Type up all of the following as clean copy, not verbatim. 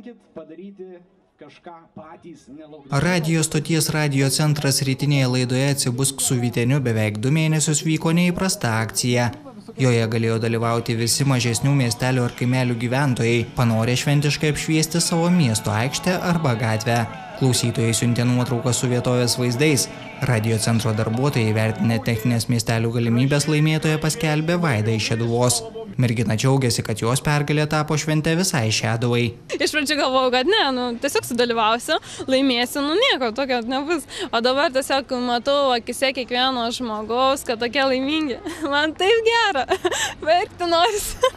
pabandykit padaryti kažką patys nelaukdami. Radio stoties Radio centras rytinėje laidoje Atsibusk su Vyteniu beveik 2 mėnesius vyko neįprasta akcija. Joje galėjo dalyvauti visi mažesnių miestelių ar kaimelių gyventojai, panorę šventiškai apšviesti savo miesto aikštę arba gatvę. Klausytojai siuntė nuotraukas su vietovės vaizdais. Radio centro darbuotojai vertinę techninės miestelių galimybės laimėtoje paskelbė Vaida iš Šeduvos. Mergina džiaugiasi, kad jos pergalė tapo švente visai Šeduvai. Iš pradžių galvojau, kad tiesiog sudalyvausiu, laimėsiu, nieko tokio nebus. O dabar tiesiog matau akise kiekvieno žmogaus, kad tokie laimingi. Man taip gera, verkti norisi.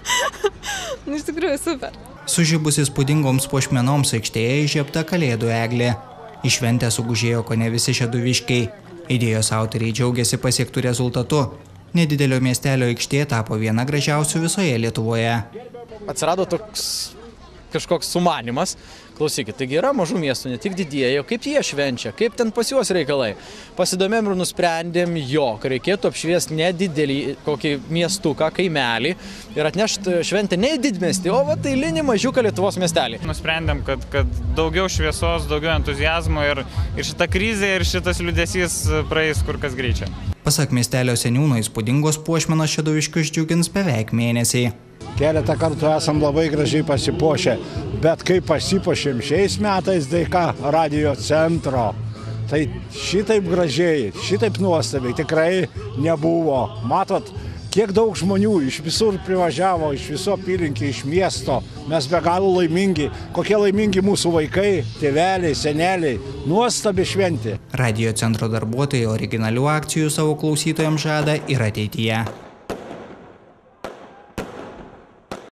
Iš tikrųjų super. Sužibus įspūdingoms puošmenoms aikštėje įžiebta kalėdų eglė. Į šventę sugužėjo kone visi šeduviškiai. Idėjos autoriai džiaugiasi pasiektų rezultatu. Nedidelio miestelio aikštė tapo viena gražiausių visoje Lietuvoje. Atsirado toks kažkoks sumanimas. Klausykit, taigi yra mažų miestų, ne tik didieji, kaip jie švenčia, kaip ten pas juos reikalai. Pasidomėm ir nusprendėm, jog reikėtų apšviesti nedidelį kokį miestuką, kaimelį ir atnešti šventę ne į didmiestį, o eilinį mažiuką Lietuvos miestelį. Nusprendėm, kad daugiau šviesos, daugiau entuziazmo ir šita krizė ir šitas liūdesys praeis kur kas greičiau. Pasak miestelio seniūno, įspūdingos puošmenos šeduviškius džiugins beveik mėnesį. Keletą kartų esam labai gražiai pasipuošę, bet kai pasipuošėm šiais metais dėka Radio centro, tai šitaip gražiai, šitaip nuostabiai tikrai nebuvo. Matot, kiek daug žmonių iš visur privažiavo, iš viso apylinkį, iš miesto. Mes be galo laimingi, kokie laimingi mūsų vaikai, tėveliai, seneliai. Nuostabi šventė. Radio centro darbuotojai originalių akcijų savo klausytojams žada ir ateityje.